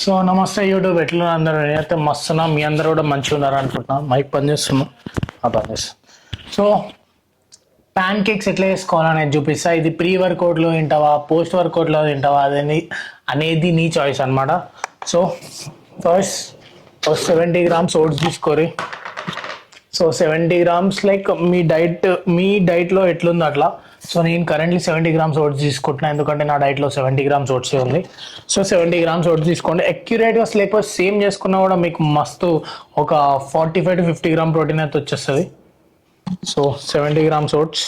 So నమస్తే YouTube, ఎట్లా అందరూ? నేనైతే మస్తున్నా, మీ అందరూ కూడా మంచిగా ఉన్నారు అనుకుంటున్నాను. మైక్ పనిచేస్తున్నా, పనిచేస్తాను. సో ప్యాన్ కేక్స్ ఎట్లా చేసుకోవాలనేది చూపిస్తా. ఇది ప్రీ వర్కౌట్లో తింటావా, పోస్ట్ వర్కౌట్లో తింటావా అనేది నీ చాయిస్ అనమాట. సో ఫస్ట్ 70 grams ఓట్స్ తీసుకోరి. సో 70 grams లైక్ మీ డైట్లో ఎట్లుందో అట్లా. సో నేను కరెంట్లీ 70 grams ఓట్స్ తీసుకుంటున్నాను, ఎందుకంటే నా డైట్లో 70 grams ఓట్స్ ఉంది. సో 70 grams ఓట్స్ తీసుకోండి. అక్యురేట్గా లేకపోతే సేమ్ చేసుకున్నా కూడా మీకు మస్తు ఒక 45 to 50 grams ప్రోటీన్ అయితే వచ్చేస్తుంది. So 70 grams oats,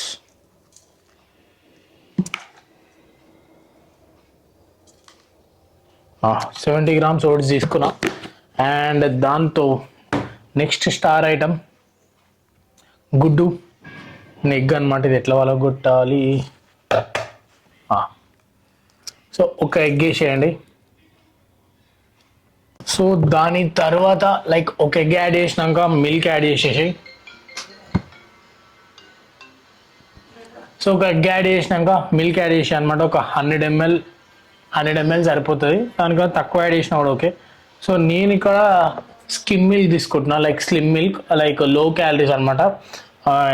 seventy grams oats తీసుకున్నా. అండ్ దాంతో నెక్స్ట్ స్టార్ ఐటమ్ గుడ్డు, ఎగ్ అనమాట. ఇది ఎట్లా వలగొట్టాలి? సో ఒక ఎగ్ వేసేయండి. సో దాని తర్వాత లైక్ ఒక ఎగ్ యాడ్ చేసినాక మిల్క్ యాడ్ చేసేసి, సో ఒక ఎగ్ యాడ్ చేసినాక మిల్క్ యాడ్ చేసి అనమాట. ఒక 100 ml సరిపోతుంది, దానికన్నా తక్కువ యాడ్ చేసినా కూడా ఓకే. సో నేను ఇక్కడ స్కిమ్ మిల్క్ తీసుకుంటున్నా, లైక్ స్లిమ్ మిల్క్, లైక్ లో క్యాలరీస్ అనమాట.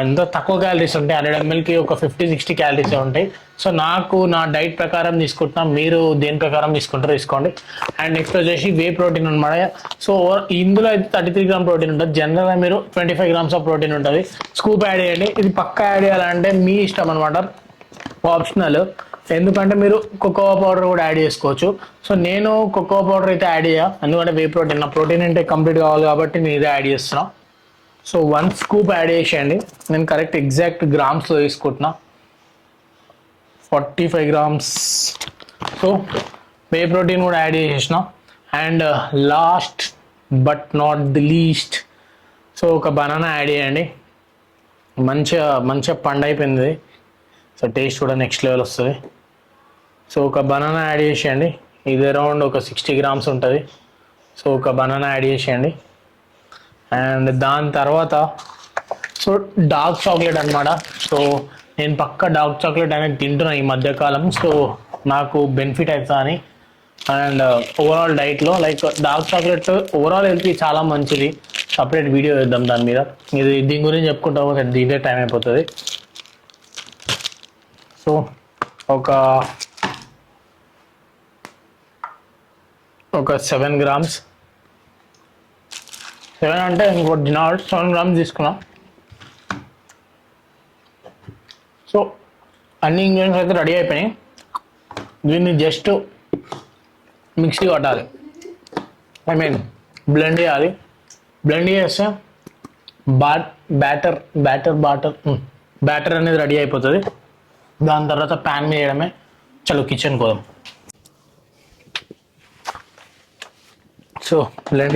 ఎంత తక్కువ క్యాలరీస్ ఉంటాయి, 100 mlకి ఒక 50-60 క్యాలరీస్ ఉంటాయి. సో నాకు నా డైట్ ప్రకారం తీసుకుంటున్నా, మీరు దేని ప్రకారం తీసుకుంటారో తీసుకోండి. అండ్ నెక్స్ట్ వచ్చేసి వే ప్రోటీన్ అనమాట. సో ఇందులో అయితే 33 grams ప్రోటీన్ ఉంటుంది. జనరల్గా మీరు 25 grams ఆఫ్ ప్రోటీన్ ఉంటుంది. స్కూప్ యాడ్ చేయండి. ఇది పక్కా యాడ్ చేయాలంటే మీ ఇష్టం అనమాట, ఆప్షనల్. ఎందుకంటే మీరు కోకోవా పౌడర్ కూడా యాడ్ చేసుకోవచ్చు. సో నేను కోకోవా పౌడర్ అయితే యాడ్ చేయ, ఎందుకంటే వే ప్రోటీన్, నా ప్రోటీన్ అంటే కంప్లీట్ కావాలి కాబట్టి నేను ఇదే యాడ్ చేస్తున్నా. సో 1 scoop యాడ్ చేసేయండి. నేను కరెక్ట్ ఎగ్జాక్ట్ గ్రామ్స్లో తీసుకుంటున్నా, 45 grams. సో వే ప్రోటీన్ కూడా యాడ్ చేసేసిన. And last but not the least, so ఒక బనానా యాడ్ చేయండి. మంచిగా పండు అయిపోయింది. సో టేస్ట్ కూడా నెక్స్ట్ లెవెల్ వస్తుంది. సో ఒక బనానా యాడ్ చేసేయండి. ఇది అరౌండ్ ఒక 60 grams ఉంటుంది. సో ఒక బనానా యాడ్ చేసేయండి. అండ్ దాని తర్వాత సో డార్క్ చాక్లెట్ అనమాట. సో నేను పక్క డార్క్ చాక్లెట్ అనేది తింటున్నా ఈ మధ్యకాలం. సో నాకు బెనిఫిట్ అవుతా అని. అండ్ ఓవరాల్ డైట్లో లైక్ డార్క్ చాక్లెట్ ఓవరాల్ హెల్త్కి చాలా మంచిది. సపరేట్ వీడియో వేద్దాం దాని మీద. దీని గురించి చెప్పుకుంటా పోతే దీనే టైం అయిపోతుంది. సో ఒక 7 grams, 7 అంటే ఇంకోటి దినాలు 7 grams తీసుకున్నా. సో అన్ని ఇంగ్రీడియంట్స్ అయితే రెడీ అయిపోయినాయి. దీన్ని జస్ట్ మిక్సీ కొట్టాలి, బ్లెండ్ చేయాలి. బ్లెండ్ చేస్తే బ్యాటర్ అనేది రెడీ అయిపోతుంది. దాని తర్వాత ప్యాన్ మీద వేయడమే. చలో కిచెన్ పోదాం. సో బ్లెండ్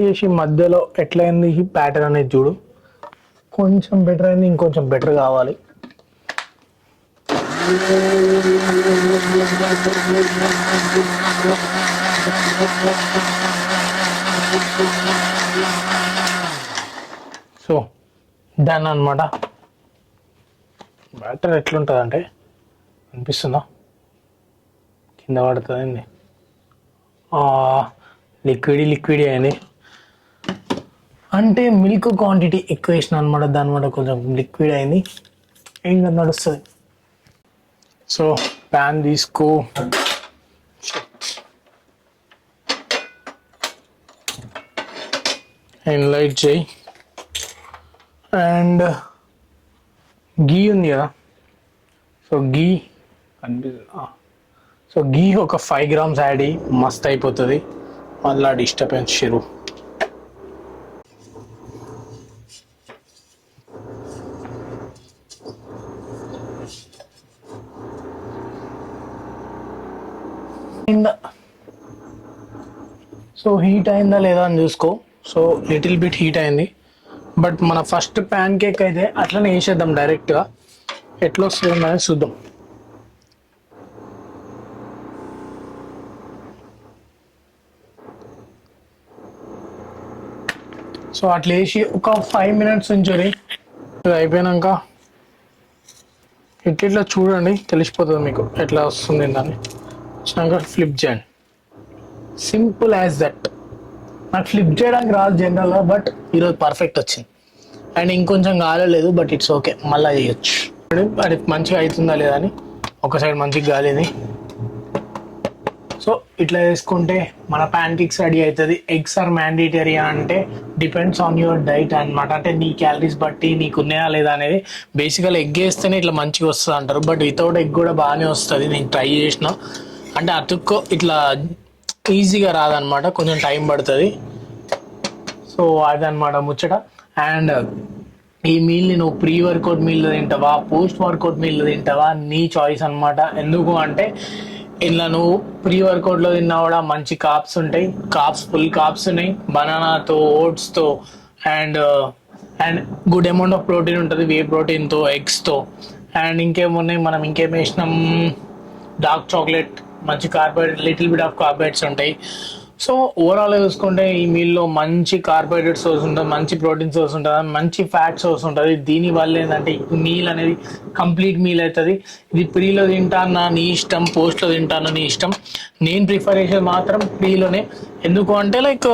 చేసి మధ్యలో ఎట్లయింది ఈ ప్యాటర్న్ అనేది చూడు. కొంచెం బెటర్ అయింది, ఇంకొంచెం బెటర్ కావాలి. సో దాన్ని అనమాట. బ్యాటర్ ఎట్లుంటుంది అంటే, అనిపిస్తుందా కింద పడుతుంది, లిక్విడ్ అయింది. అంటే మిల్క్ క్వాంటిటీ ఎక్కువ వేసిన అనమాట, దానివల్ల కొంచెం లిక్విడ్ అయింది. ఏం నడుస్తుంది. సో ప్యాన్ తీసుకో, లైట్ చేయి. అండ్ గీ ఉంది కదా, సో గీ ఒక 5 grams యాడ్ అయ్యి మస్త్ అయిపోతుంది. మళ్ళీ డిస్టర్బెన్స్ షురు. సో హీట్ అయిందా లేదా అని చూసుకో. సో లిటిల్ బిట్ హీట్ అయింది. బట్ మన ఫస్ట్ ప్యాన్ కేక్ అయితే అట్లనే వేసేద్దాం డైరెక్ట్గా. ఎట్లా వస్తుంది అనేది చూద్దాం. సో అట్లా వేసి ఒక 5 minutes ఉంచుని. ఇది అయిపోయినాక ఇట్లా చూడండి, తెలిసిపోతుంది మీకు ఎట్లా వస్తుంది దాన్ని. వచ్చినాక ఫ్లిప్ చేయండి, సింపుల్ యాజ్ దట్. నాకు ఫ్లిప్ చేయడానికి రాదు జనరల్గా, బట్ ఈరోజు పర్ఫెక్ట్ వచ్చింది. అండ్ ఇంకొంచెం కాలేదు, బట్ ఇట్స్ ఓకే, మళ్ళీ చేయొచ్చు. అది మంచిగా అవుతుందా లేదా అని ఒక సైడ్ మంచిగా కాలేదు. సో ఇట్లా వేసుకుంటే మన ప్యాన్ కేక్స్ రెడీ అవుతుంది. ఎగ్స్ ఆర్ మ్యాండేటరీ అంటే డిపెండ్స్ ఆన్ యువర్ డైట్ అనమాట. అంటే నీ క్యాలరీస్ బట్టి నీకు ఉన్నాయా లేదా అనేది. బేసికల్ ఎగ్ వేస్తేనే ఇట్లా మంచిగా వస్తుంది అంటారు, బట్ వితౌట్ ఎగ్ కూడా బాగానే వస్తుంది. నేను ట్రై చేసిన, అంటే అతుక్కో ఇట్లా ఈజీగా రాదనమాట, కొంచెం టైం పడుతుంది. సో అదనమాట ముచ్చట. అండ్ ఈ మీల్ని నువ్వు ప్రీ వర్కౌట్ మీల్లో తింటావా, పోస్ట్ వర్కౌట్ మీల్లో తింటావా, నీ చాయిస్ అనమాట. ఎందుకు అంటే ఇలా నువ్వు ప్రీ వర్కౌట్లో తిన్నా కూడా మంచి కార్బ్స్ ఉంటాయి, ఫుల్ కార్బ్స్ ఉన్నాయి, బనానాతో, ఓట్స్తో, and good amount of protein ఉంటుంది, వే ప్రోటీన్తో, ఎగ్స్తో. అండ్ ఇంకేమున్నాయి, మనం ఇంకేం వేసినాం, డార్క్ చాక్లెట్, మంచి carbohydrate, little bit of carbohydrates ఉంటాయి. సో ఓవరాల్ చూసుకుంటే ఈ మీల్లో మంచి కార్బోహైడ్రేట్ సోర్స్ ఉంటుంది, మంచి ప్రోటీన్ సోర్స్ ఉంటుంది, మంచి ఫ్యాట్ సోర్స్ ఉంటుంది. దీనివల్ల ఏంటంటే ఈ మీల్ అనేది కంప్లీట్ మీల్ అవుతుంది. ఇది ప్రీలో తింటాను నీ ఇష్టం, పోస్ట్లో తింటాను నీ ఇష్టం. నేను ప్రిఫర్ చేసేది మాత్రం ప్రీలోనే. ఎందుకు అంటే లైక్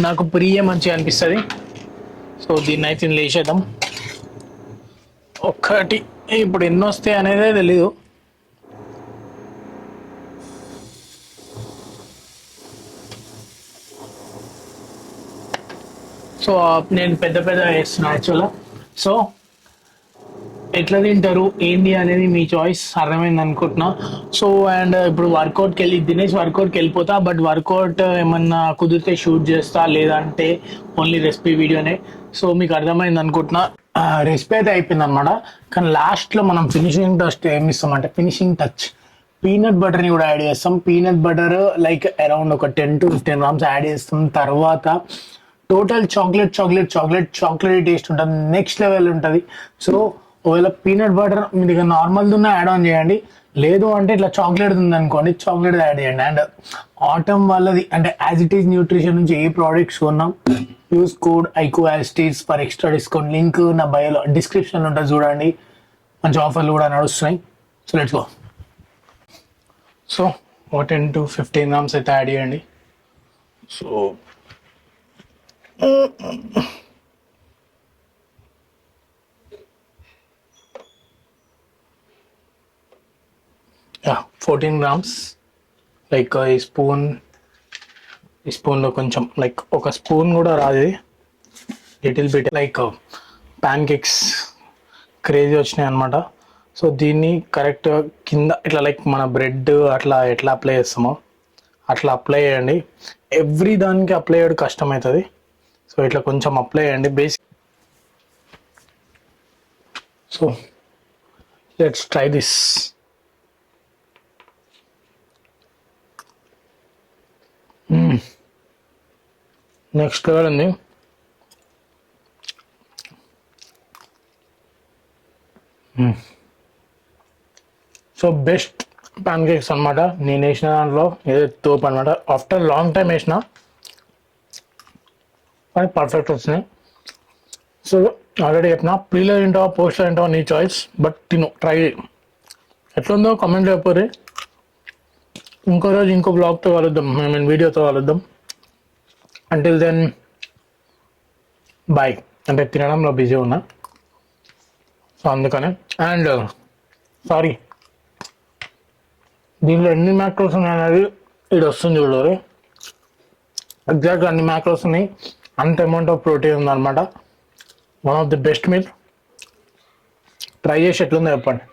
నాకు ప్రీయే మంచిగా అనిపిస్తుంది. సో దీన్ని అయితే లేచేద్దాం. ఒక్కటి ఇప్పుడు ఎన్ని వస్తాయి అనేదే తెలీదు. సో నేను పెద్ద వేస్తున్నా యాక్చువల్గా. సో ఎట్లా తింటారు ఏంటి అనేది మీ చాయిస్, అర్థమైంది అనుకుంటున్నా. సో అండ్ ఇప్పుడు వర్కౌట్కి దినేష్ వర్కౌట్కి వెళ్ళిపోతా, బట్ వర్కౌట్ ఏమన్నా కుదిరితే షూట్ చేస్తా, లేదంటే ఓన్లీ రెసిపీ వీడియోనే. సో మీకు అర్థమైంది అనుకుంటున్నా. రెసిపీ అయితే అయిపోయింది అనమాట, కానీ లాస్ట్లో మనం ఫినిషింగ్ టచ్ ఏమి ఇస్తామంటే పీనట్ బటర్ని కూడా యాడ్ చేస్తాం. పీనట్ బటర్ లైక్ అరౌండ్ ఒక 10 to 15 grams యాడ్ చేస్తాం. తర్వాత టోటల్ చాక్లెట్ టేస్ట్ ఉంటుంది, నెక్స్ట్ లెవెల్ ఉంటుంది. సో ఒకవేళ పీనట్ బటర్ మీ దగ్గర నార్మల్ దున్న యాడ్ ఆన్ చేయండి, లేదు అంటే ఇట్లా చాక్లెట్ ఉంది అనుకోండి, చాక్లెట్ యాడ్ చేయండి. అండ్ ఆటమ్ వాళ్ళది అంటే యాజ్ ఇట్ ఈస్ న్యూట్రిషన్ నుంచి ఏ ప్రోడక్ట్స్ కొన్నాం, use code IQASTIS for extra discount. Link నా బయోలో డిస్క్రిప్షన్లో ఉంటుంది, చూడండి. మంచి ఆఫర్లు కూడా నడుస్తున్నాయి. So let's go. So 10 to 15 grams అయితే యాడ్ చేయండి. So 14 grams. లైక్ ఈ స్పూన్లో కొంచెం లైక్ ఒక స్పూన్ కూడా రాదు, little bit. Like pan cakes crazy వచ్చినాయి అనమాట. సో దీన్ని కరెక్ట్గా కింద ఇట్లా లైక్ మన బ్రెడ్ అట్లా ఎట్లా అప్లై చేస్తామో అట్లా అప్లై చేయండి. ఎవ్రీ దానికి అప్లై చేయడం కష్టమవుతుంది. సో ఇట్లా కొంచెం అప్లై చేయండి basic. So let's try this. Next level ఉంది. సో బెస్ట్ ప్యాన్ కేక్స్ అనమాట. నేను వేసిన దాంట్లో ఏదో తోపు అనమాట. ఆఫ్టర్ లాంగ్ టైం వేసిన కానీ పర్ఫెక్ట్ వచ్చినాయి. సో ఆల్రెడీ చెప్పిన, ప్రీలో తింటావా పోస్ట్లో తింటావా నీ చాయిస్, బట్ ట్రై ఎట్లుందో కామెంట్లో చెప్పరు. ఇంకో రోజు ఇంకో బ్లాగ్తో కలుద్దాం, వీడియోతో కలుద్దాం. Until then bye. అంటే తినడంలో బిజీ ఉన్నా, సో అందుకనే. అండ్ సారీ, దీంట్లో ఎన్ని మ్యాక్రోస్ ఉన్నాయనేది ఇది వస్తుంది చూడరు. ఎగ్జాక్ట్గా అన్ని మ్యాక్రోస్ ఉన్నాయి, అంత అమౌంట్ ఆఫ్ ప్రోటీన్ ఉందన్నమాట. One of the best meal. Try చేసి ఎట్లుందో చెప్పండి.